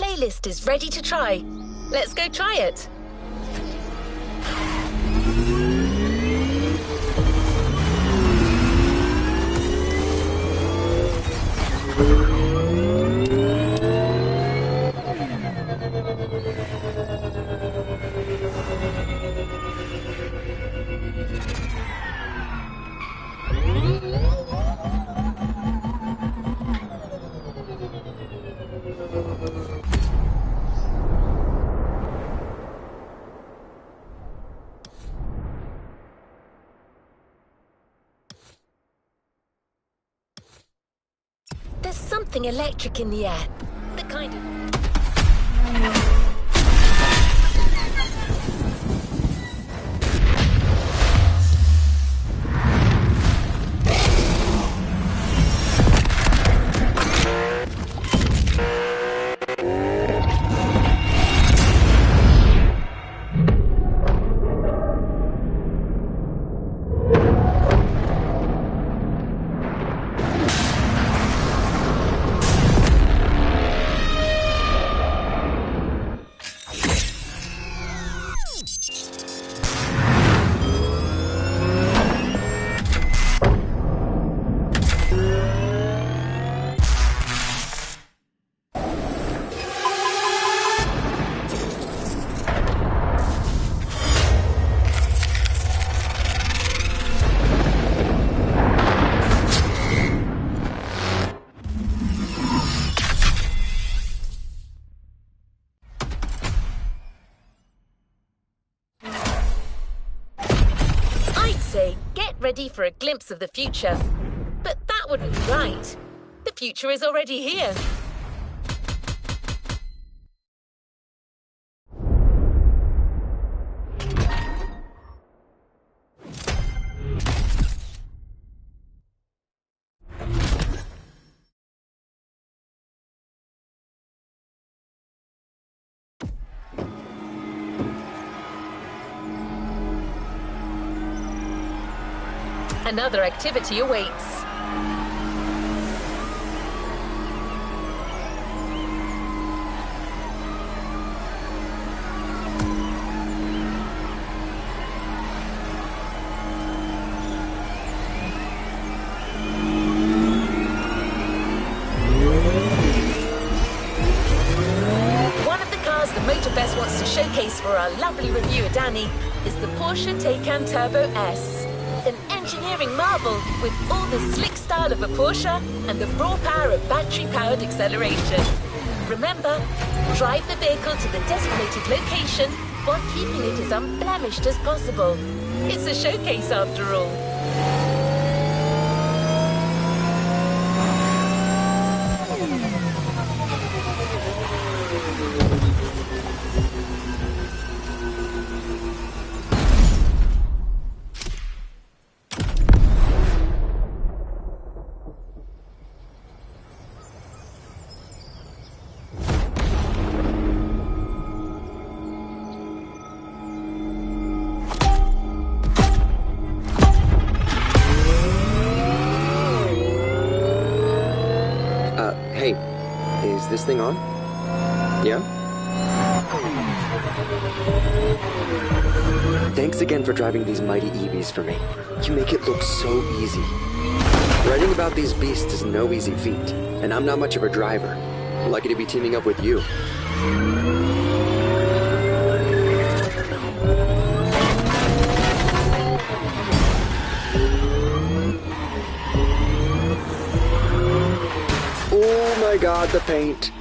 playlist is ready to try. Let's go try it. There's something electric in the air. The kind of... Get ready for a glimpse of the future. But that wouldn't be right. The future is already here. Another activity awaits. One of the cars the Motorfest wants to showcase for our lovely reviewer Danny is the Porsche Taycan Turbo S. An engineering marvel with all the slick style of a Porsche and the raw power of battery-powered acceleration. Remember, drive the vehicle to the designated location while keeping it as unblemished as possible. It's a showcase after all. Hey, is this thing on? Yeah? Thanks again for driving these mighty EVs for me. You make it look so easy. Writing about these beasts is no easy feat, and I'm not much of a driver. Lucky to be teaming up with you. Oh my god, the paint.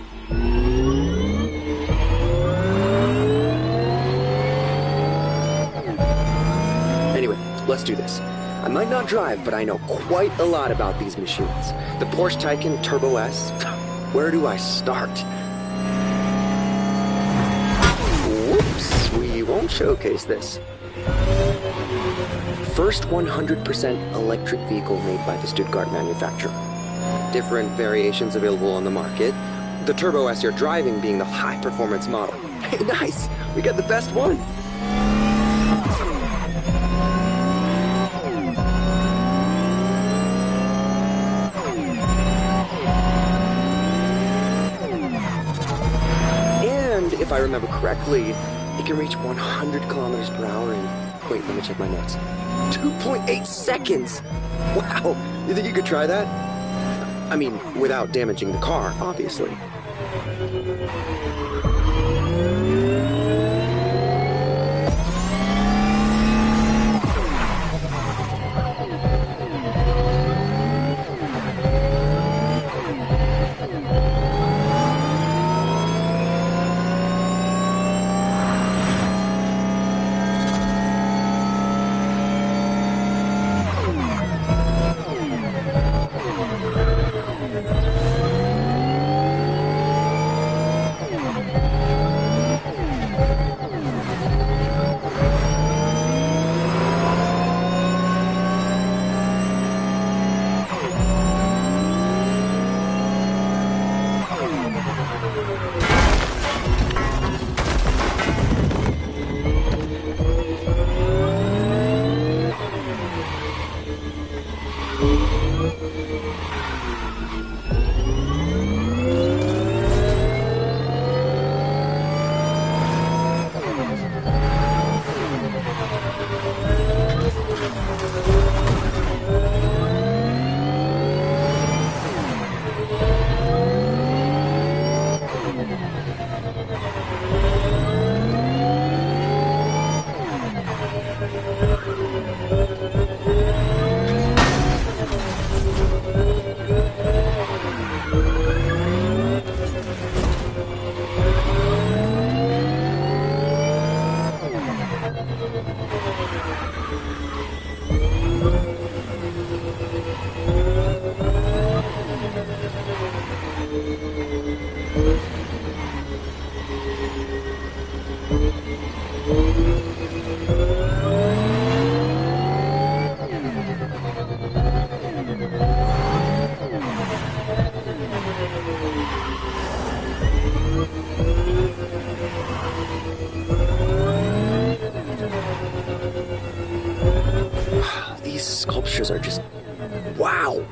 Anyway, let's do this. I might not drive, but I know quite a lot about these machines. The Porsche Taycan Turbo S. Where do I start? Whoops, we won't showcase this. First 100% electric vehicle made by the Stuttgart manufacturer. Different variations available on the market. The Turbo S you're driving being the high-performance model. Nice! We got the best one! remember correctly, it can reach 100 kilometers per hour in... Wait, let me check my notes. 2.8 seconds! Wow! You think you could try that? I mean, without damaging the car, obviously. These sculptures are just... wow!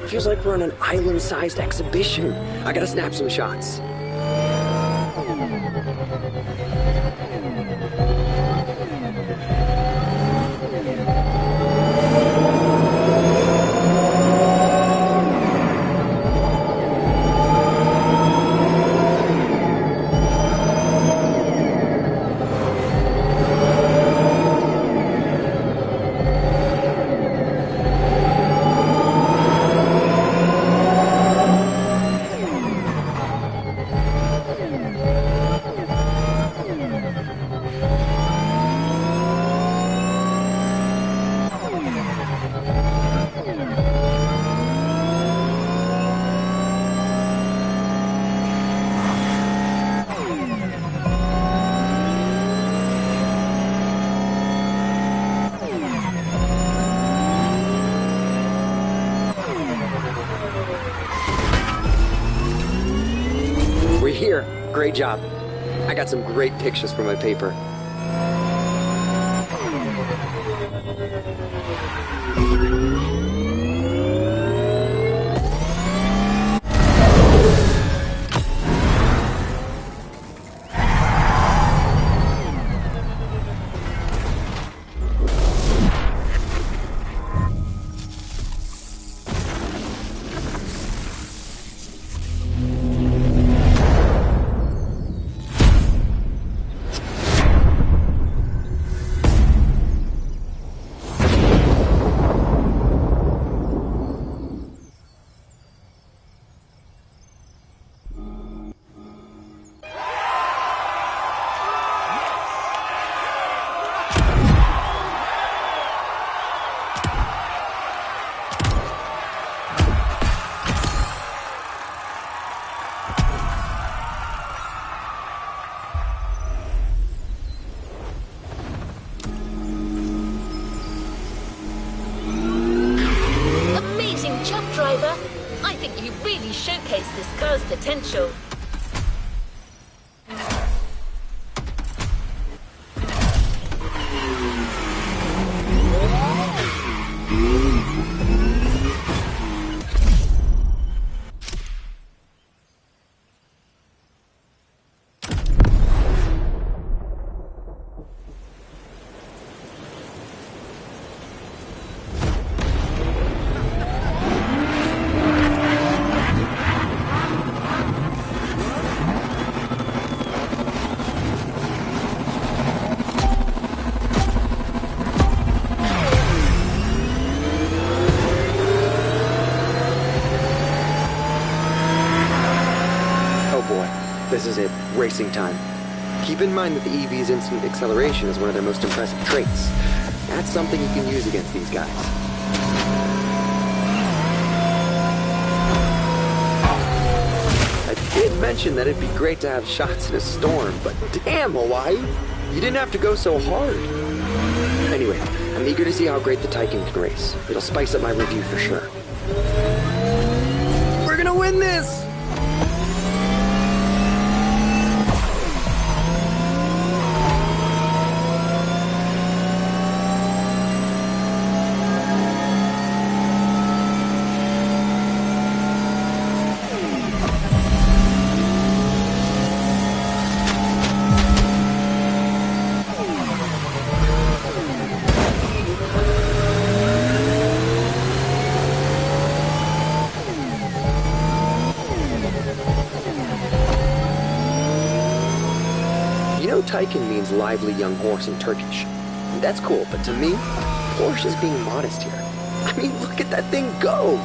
Feels like we're on an island-sized exhibition. I gotta snap some shots. We're here. Great job. I got some great pictures for my paper. I think you really showcased this car's potential. racing time. Keep in mind that the EV's instant acceleration is one of their most impressive traits. That's something you can use against these guys. I did mention that it'd be great to have shots in a storm, but damn, Hawaii! You didn't have to go so hard. Anyway, I'm eager to see how great the Taycan can race. It'll spice up my review for sure. We're gonna win this! Taycan means lively young horse in Turkish. That's cool, but to me, Porsche is being modest here. I mean, look at that thing go!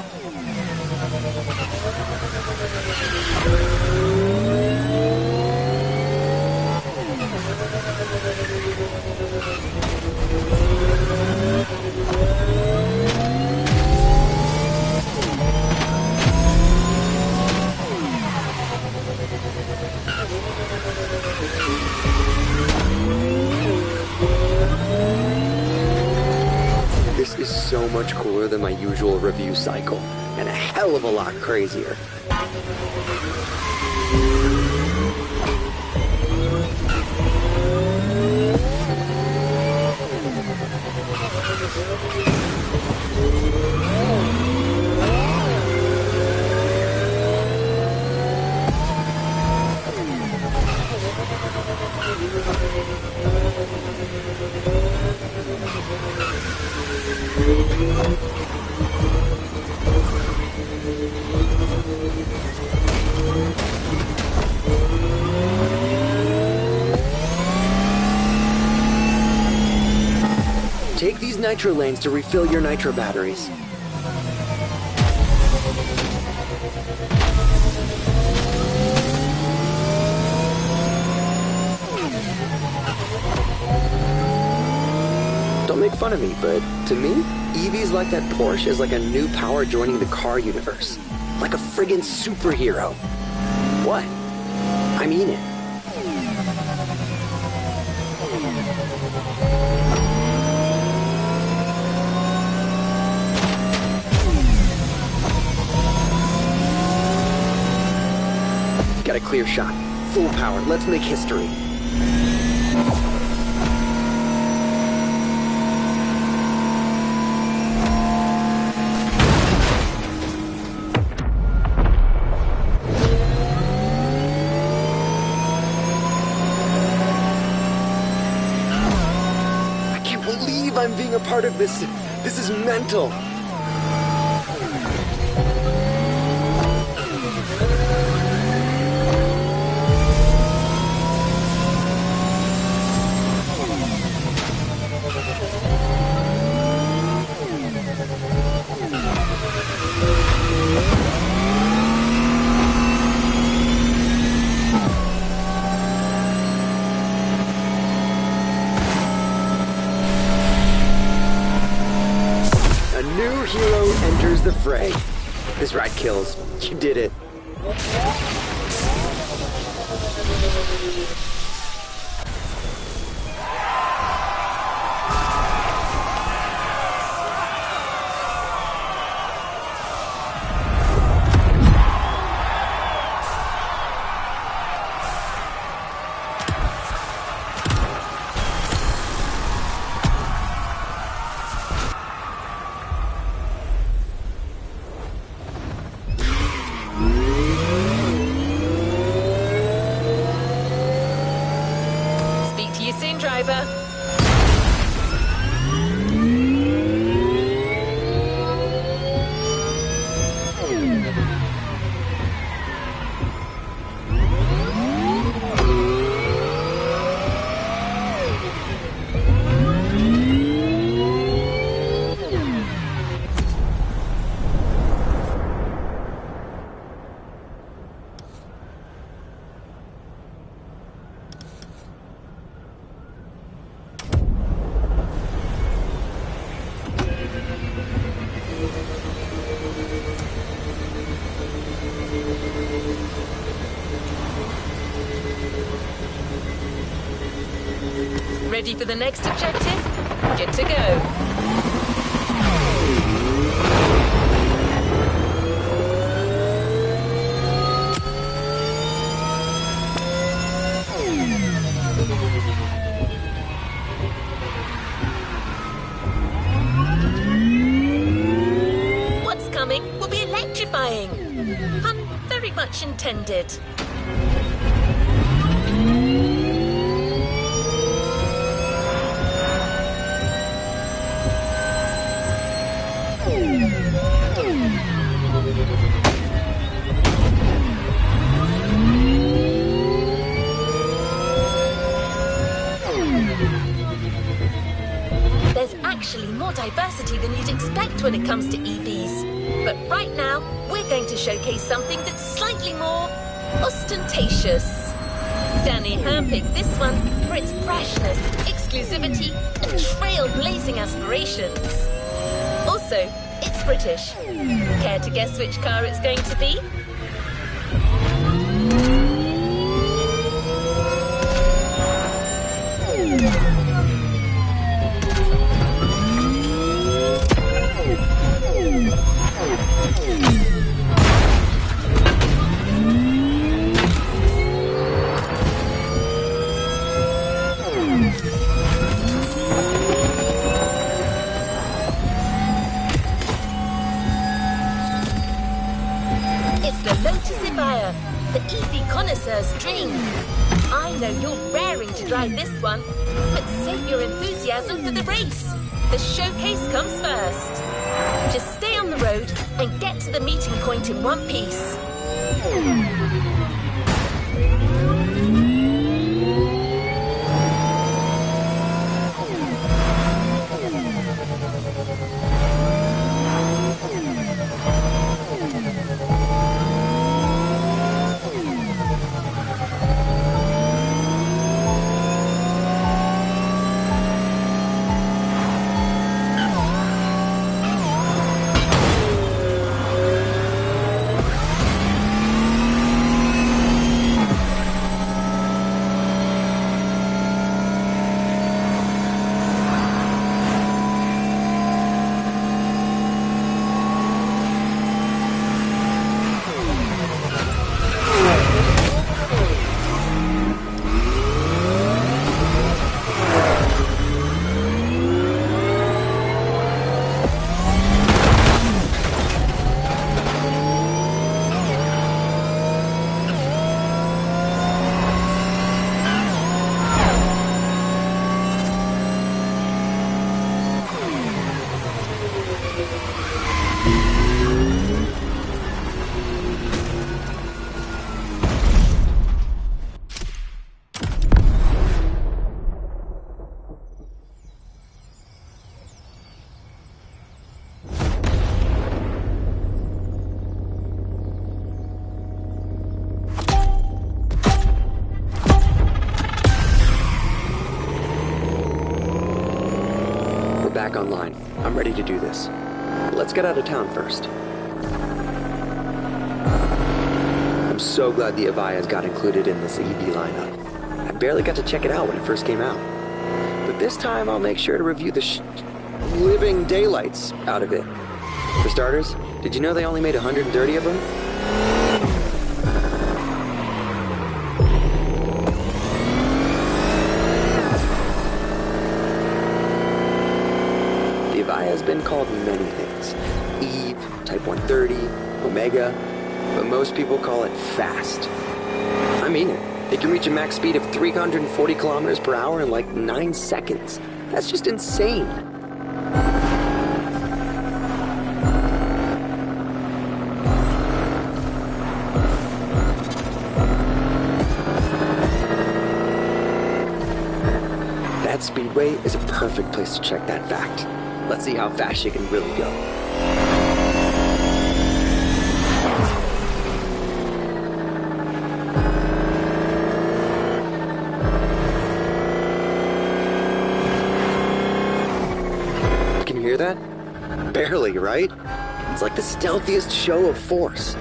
This is so much cooler than my usual review cycle, and a hell of a lot crazier. Take these nitro lanes to refill your nitro batteries. Don't make fun of me, but to me, EVs like that Porsche is like a new power joining the car universe. Like a friggin' superhero. What? I mean it. Got a clear shot. Full power. Let's make history. I can't believe I'm being a part of this. This is mental. New hero enters the fray. This ride kills. You did it. Ready for the next objective? Good to go. What's coming will be electrifying. Pun very much intended. There's actually more diversity than you'd expect when it comes to EVs. But right now, we're going to showcase something that's slightly more ostentatious. Danny handpicked this one for its freshness, exclusivity, and trailblazing aspirations. Also, it's British. Care to guess which car it's going to be? The EV connoisseur's dream. I know you're raring to drive this one, but save your enthusiasm for the race. The showcase comes first. Just stay on the road and get to the meeting point in one piece. Back online. I'm ready to do this. Let's get out of town first. I'm so glad the Avaya's got included in this EV lineup. I barely got to check it out when it first came out. But this time I'll make sure to review the living daylights out of it. For starters, did you know they only made 130 of them? Has been called many things. Eve, Type 130, Omega, but most people call it fast. I mean it. It can reach a max speed of 340 kilometers per hour in like 9 seconds. That's just insane. That speedway is a perfect place to check that fact. Let's see how fast she can really go. Can you hear that? Barely, right? It's like the stealthiest show of force.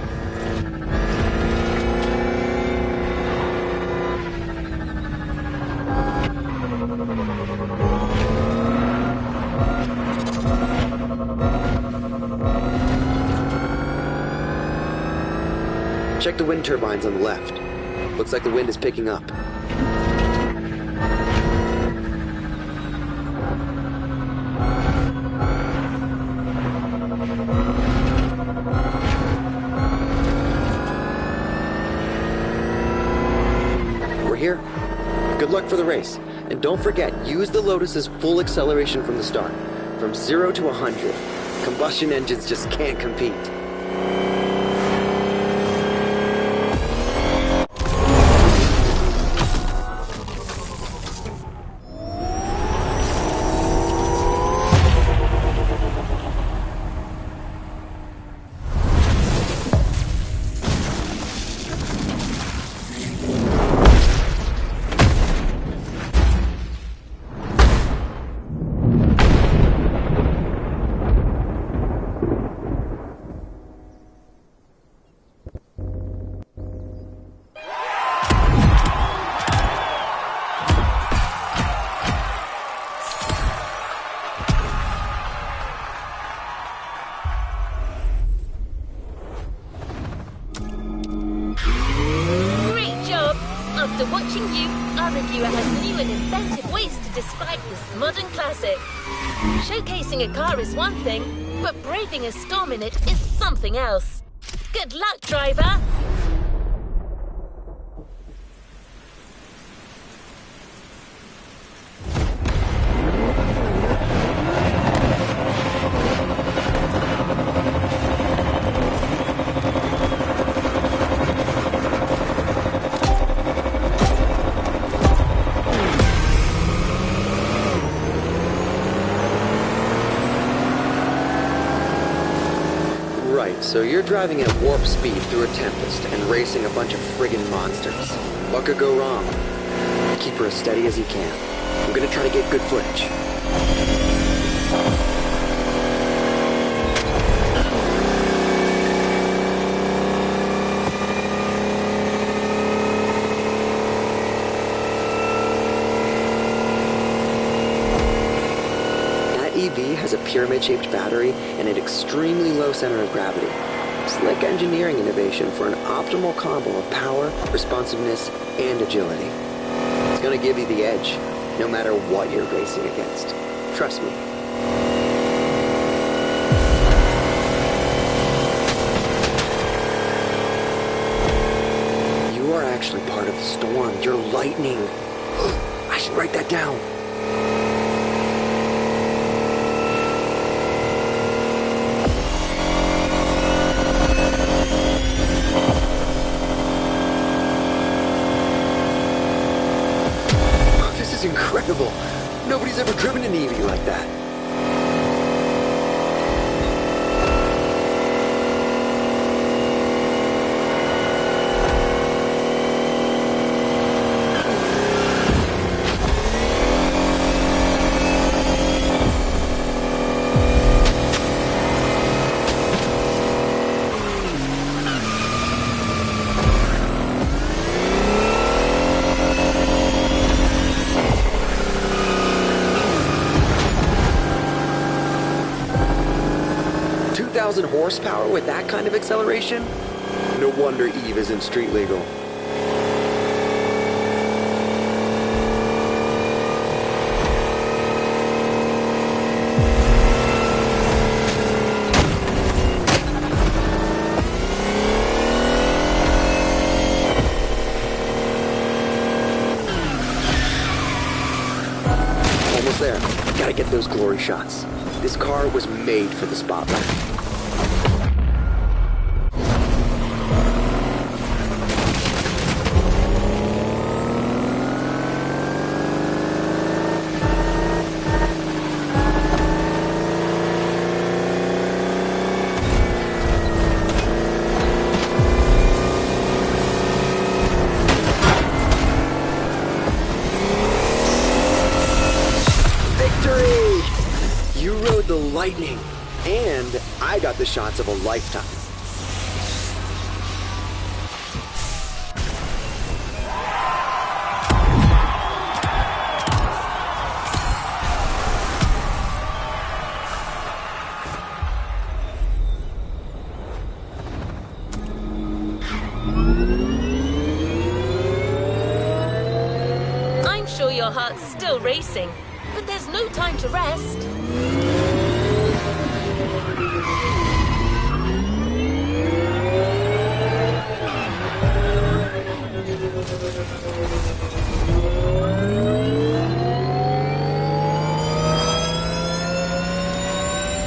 Check the wind turbines on the left. Looks like the wind is picking up. We're here. Good luck for the race. And don't forget, use the Lotus's full acceleration from the start. From 0 to 100. Combustion engines just can't compete. After watching you, our reviewer has new and inventive ways to describe this modern classic. Showcasing a car is one thing, but braving a storm in it is something else. Good luck, driver! So you're driving at warp speed through a tempest and racing a bunch of friggin' monsters. What could go wrong? Keep her as steady as you can. I'm gonna try to get good footage. EV has a pyramid-shaped battery and an extremely low center of gravity. Slick engineering innovation for an optimal combo of power, responsiveness, and agility. It's gonna give you the edge, no matter what you're racing against. Trust me. You are actually part of the storm. You're lightning. I should write that down. Incredible! Nobody's ever driven an EV like that. Horsepower with that kind of acceleration? No wonder Eve isn't street legal. Almost there. Gotta get those glory shots. This car was made for the spotlight. The lightning, and I got the shots of a lifetime. heart's still racing, but there's no time to rest.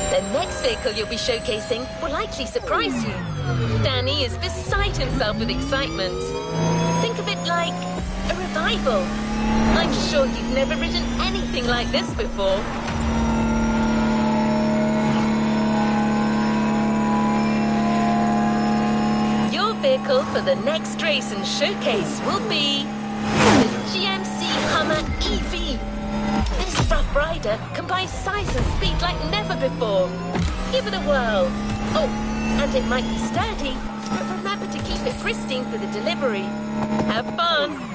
The next vehicle you'll be showcasing will likely surprise you. Danny is beside himself with excitement. Think of it like a revival. I'm sure you've never ridden anything like this before. Your vehicle for the next race and showcase will be the GMC Hummer EV. This rough rider combines size and speed like never before. Give it a whirl. Oh, and it might be sturdy, but remember to keep it pristine for the delivery. Have fun!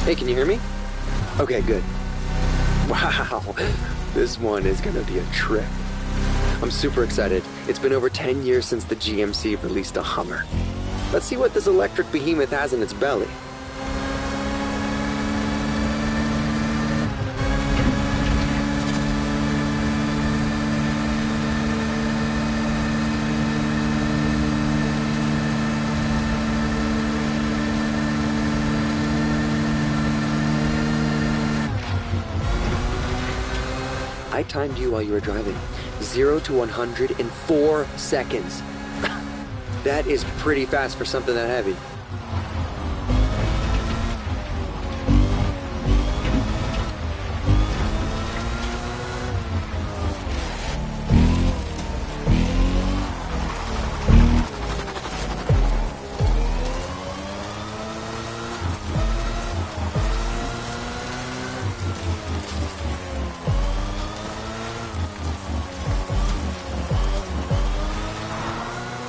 Hey, can you hear me? Okay, good. Wow, this one is gonna be a trip. I'm super excited. It's been over 10 years since the GMC released a Hummer. Let's see what this electric behemoth has in its belly. I timed you while you were driving. 0 to 100 in 4 seconds. That is pretty fast for something that heavy.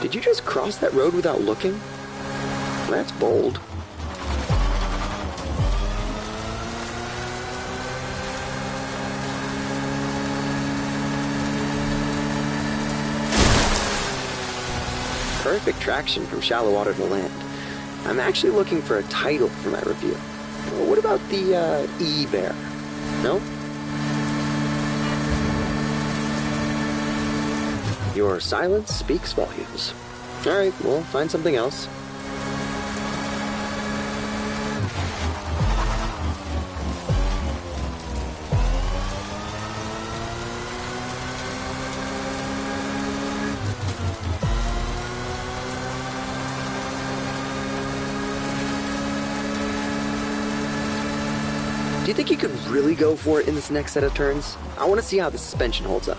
Did you just cross that road without looking? That's bold. Perfect traction from shallow water to land. I'm actually looking for a title for my review. What about the E-Bear? No? Your silence speaks volumes. Alright, we'll find something else. Do you think you could really go for it in this next set of turns? I want to see how the suspension holds up.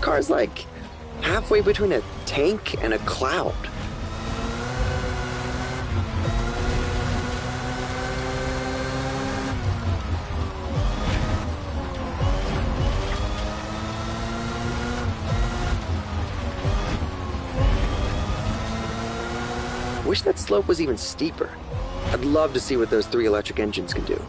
car's like halfway between a tank and a cloud. Wish that slope was even steeper. I'd love to see what those 3 electric engines can do.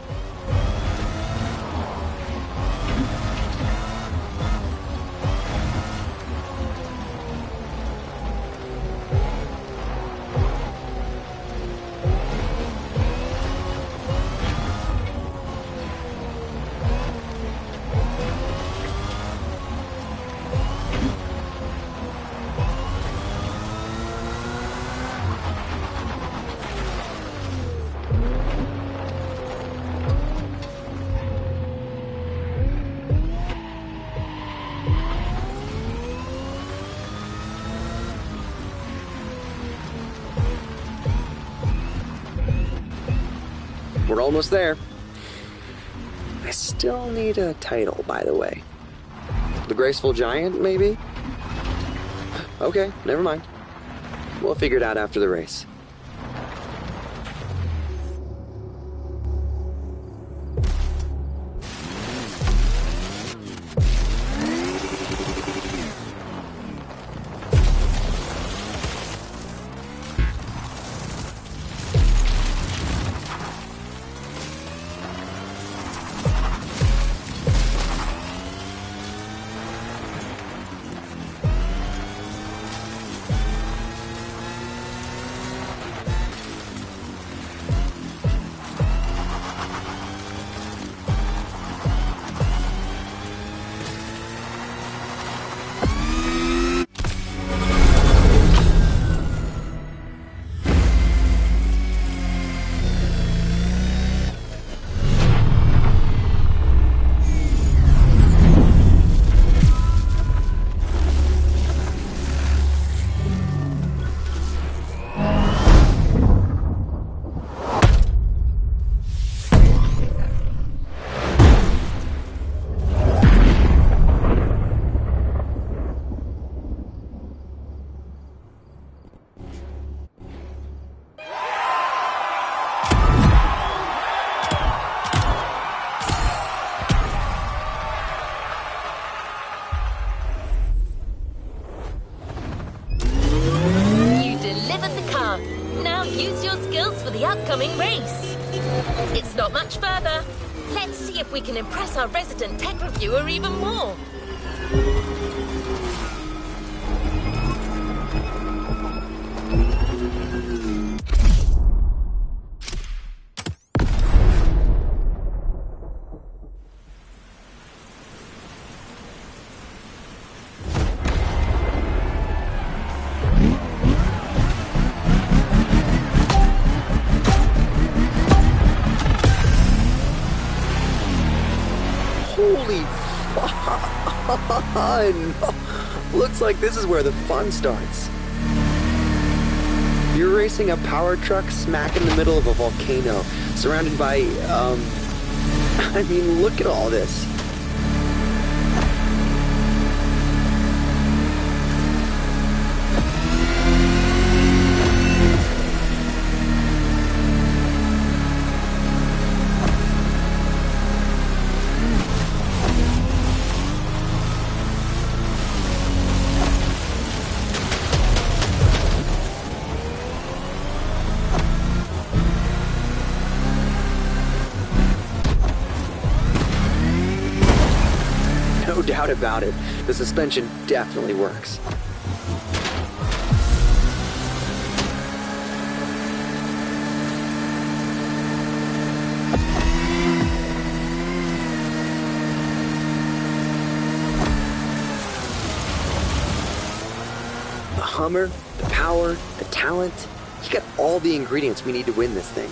We're almost there. I still need a title, by the way. The Graceful Giant, maybe? Okay, never mind. We'll figure it out after the race. Upcoming race. It's not much further. Let's see if we can impress our resident tech reviewer even more. Holy fun! Looks like this is where the fun starts. You're racing a power truck smack in the middle of a volcano, surrounded by, I mean, look at all this. No doubt about it. The suspension definitely works. The Hummer, the power, the talent. You got all the ingredients we need to win this thing.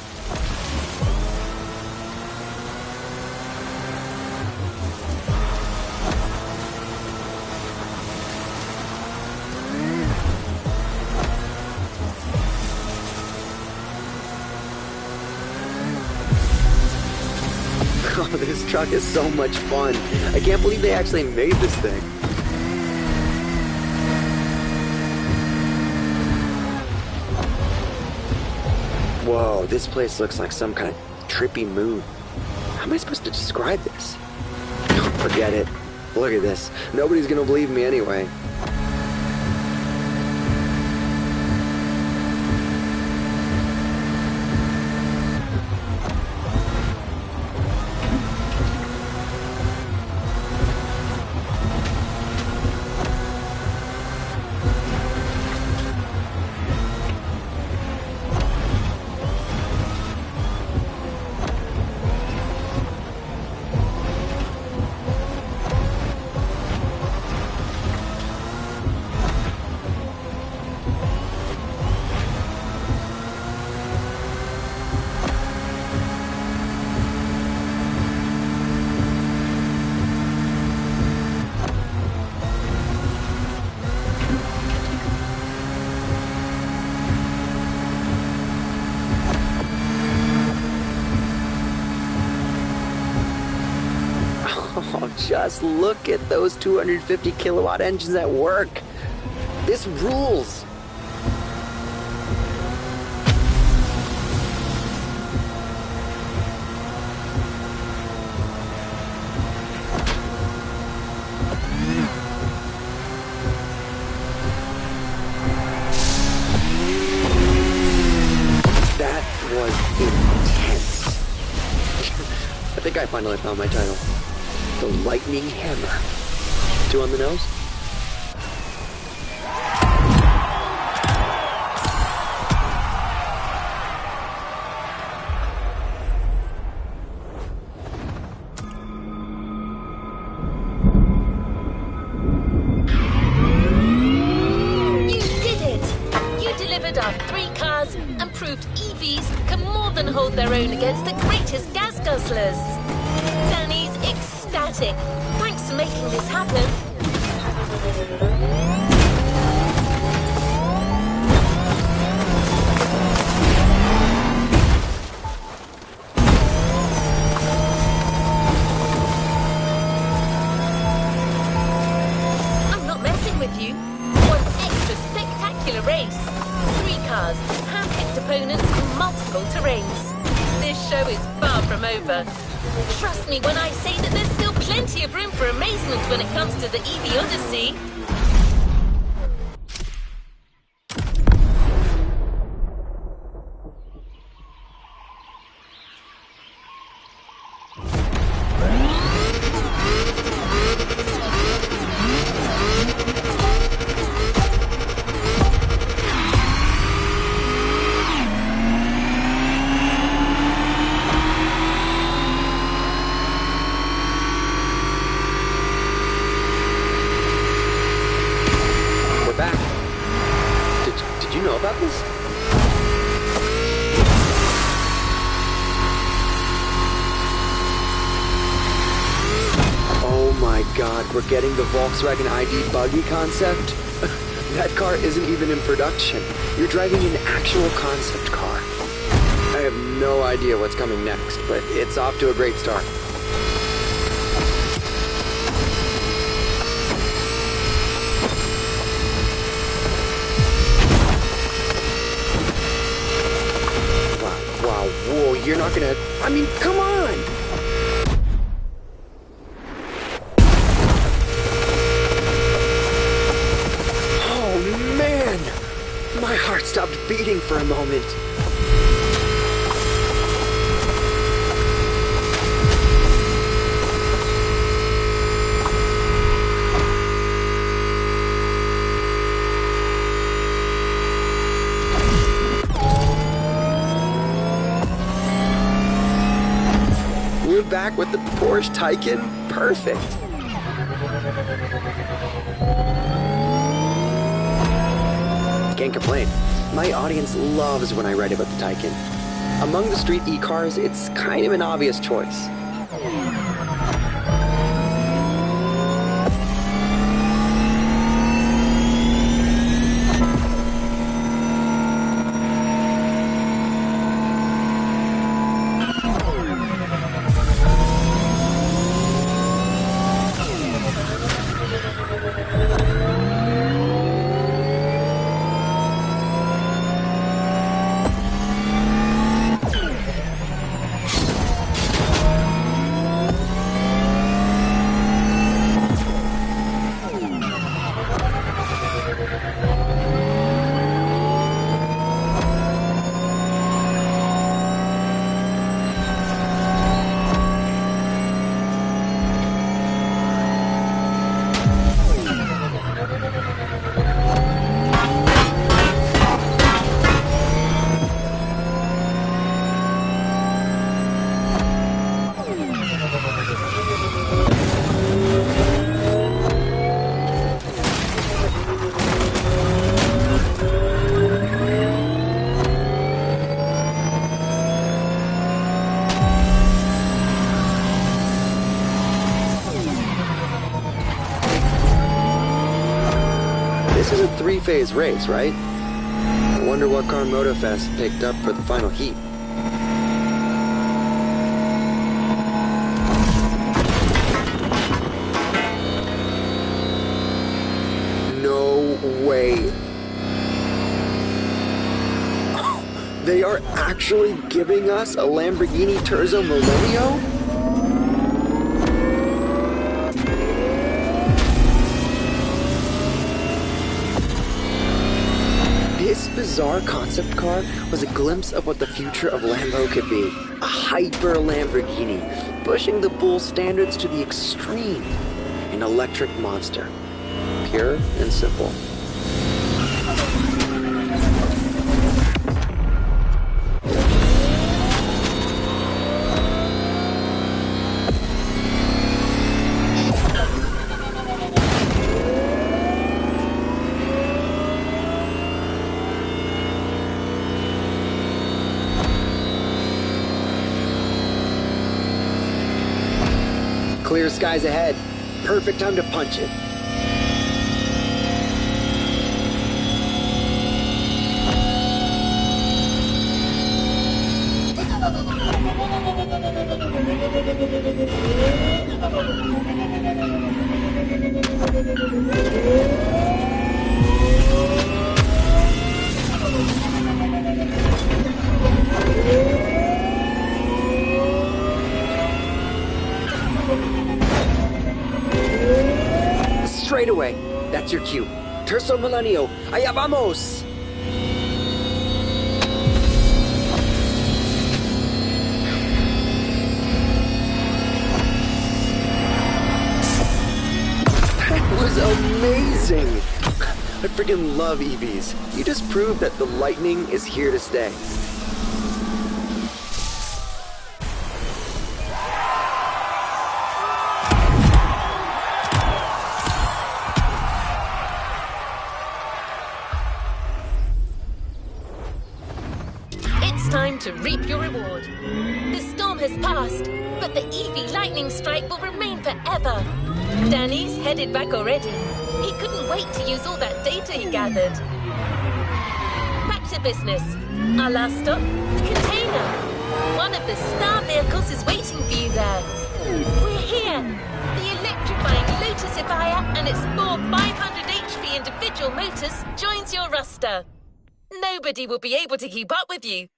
Oh, this truck is so much fun. I can't believe they actually made this thing. Whoa, this place looks like some kind of trippy moon. How am I supposed to describe this? Oh, forget it. Look at this. Nobody's gonna believe me anyway. Oh, just look at those 250 kilowatt engines at work. This rules. That was intense. I think I finally found my title. The Lightning Hammer. 2 on the nose? You did it! You delivered our 3 cars and proved EVs can more than hold their own against the greatest gas guzzlers. Danny's ecstatic. Thanks for making this happen. I'm not messing with you. One extra spectacular race. 3 cars, hand-picked opponents, and multiple terrains. This show is far from over. Trust me when I say that there's still plenty of room for amazement when it comes to the EV Odyssey. Did you know about this? Oh my god, we're getting the Volkswagen ID buggy concept? That car isn't even in production. You're driving an actual concept car. I have no idea what's coming next, but it's off to a great start. Whoa, you're not gonna... I mean, come on! Oh, man! My heart stopped beating for a moment. We're back with the Porsche Taycan. Perfect. Can't complain. My audience loves when I write about the Taycan. Among the street e-cars, it's kind of an obvious choice. This is a three-phase race, right? I wonder what car Motorfest picked up for the final heat. No way. They are actually giving us a Lamborghini Terzo Millennio? This bizarre concept car was a glimpse of what the future of Lambo could be. A hyper Lamborghini, pushing the bull standards to the extreme. An electric monster. Pure and simple. Clear skies ahead. Perfect time to punch it. Straight away. That's your cue. Terzo Millennio. Allá vamos! That was amazing! I freaking love EVs. You just proved that the lightning is here to stay. Time to reap your reward. The storm has passed, but the EV lightning strike will remain forever. Danny's headed back already. He couldn't wait to use all that data he gathered. Back to business. Our last stop, the container. One of the star vehicles is waiting for you there. We're here. The electrifying Lotus Evija and its 4 500 HP individual motors joins your roster. Nobody will be able to keep up with you.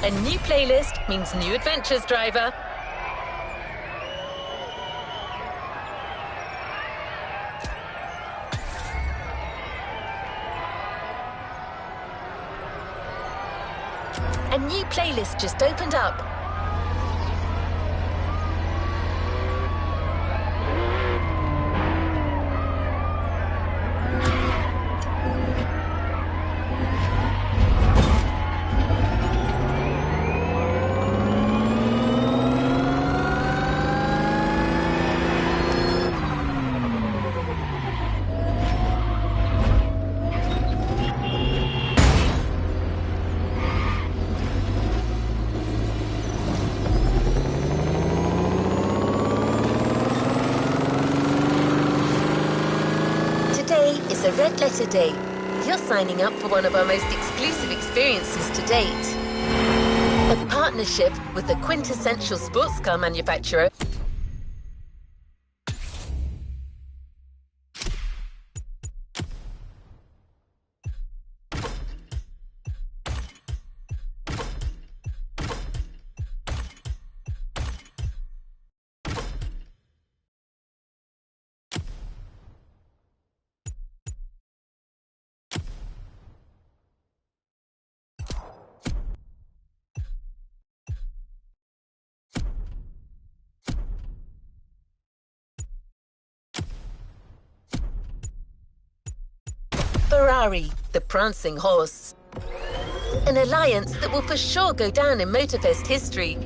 A new playlist means new adventures, driver. A new playlist just opened up. It's a red letter day. You're signing up for one of our most exclusive experiences to date. A partnership with the quintessential sports car manufacturer Ferrari, the prancing horse. An alliance that will for sure go down in Motorfest history.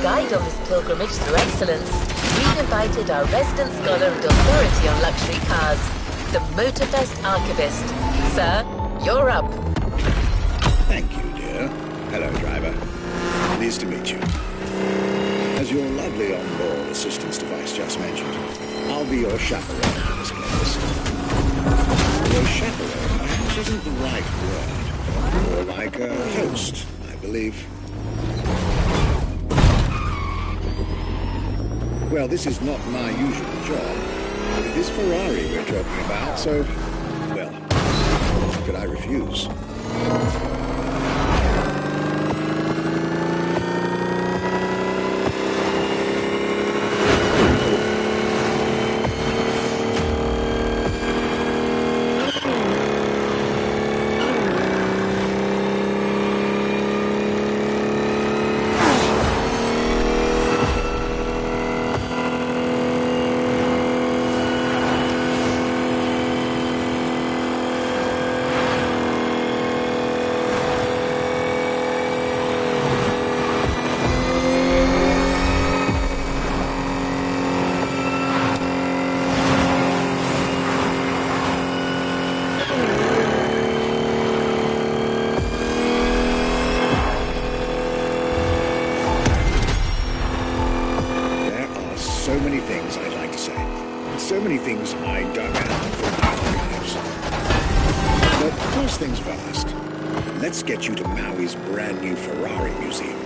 Guide on this pilgrimage through excellence, we've invited our resident scholar and authority on luxury cars, the Motorfest archivist. Sir, you're up. Thank you, dear. Hello, driver. Pleased to meet you. As your lovely on-board assistance device just mentioned, I'll be your chaperone for this place. Your chaperone perhaps isn't the right word. More like a host, I believe. Well, this is not my usual job, but it is Ferrari we're talking about, so, well, how could I refuse? So many things I'd like to say. So many things I dug out from my archives. But first things first, let's get you to Maui's brand new Ferrari museum.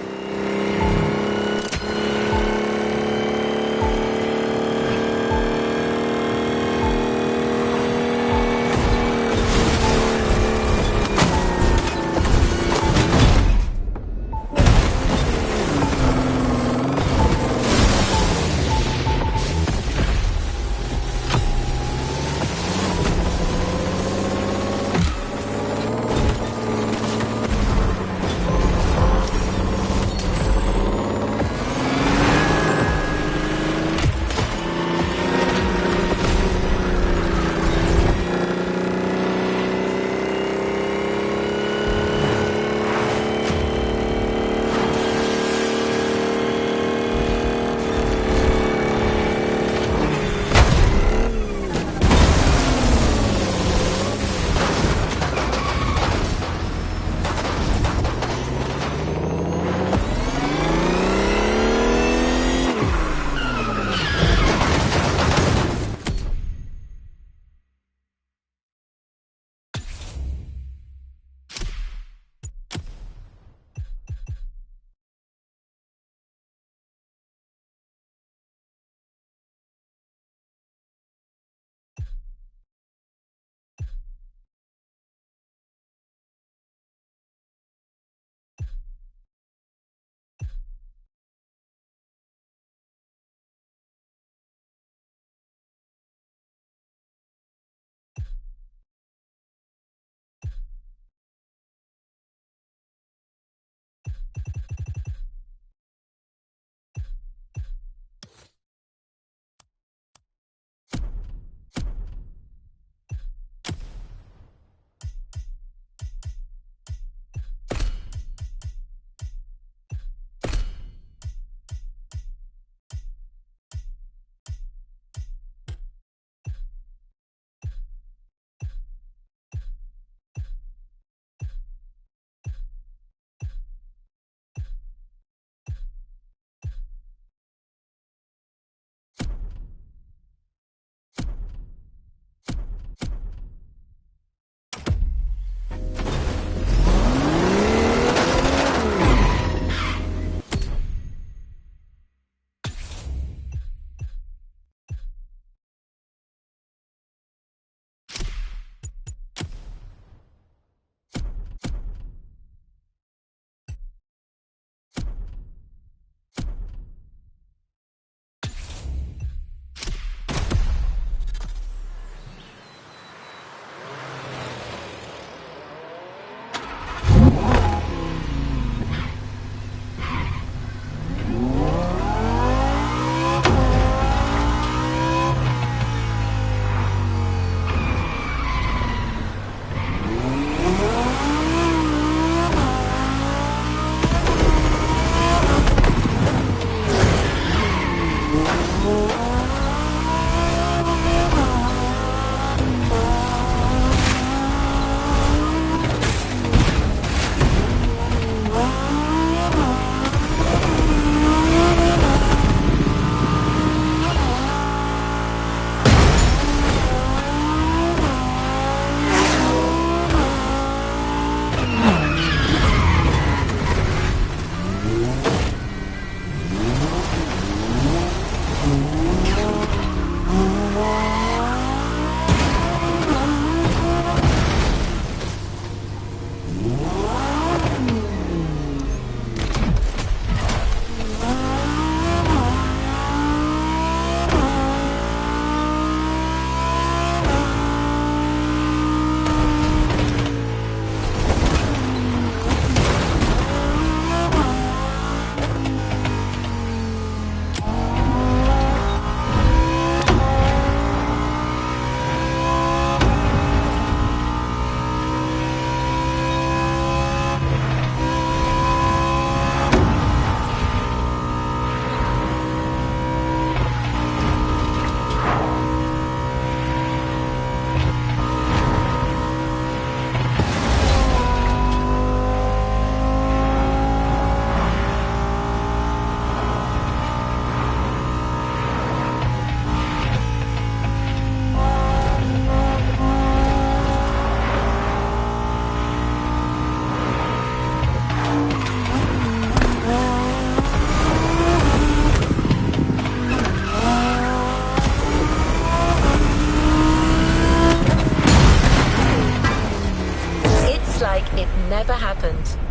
never happened.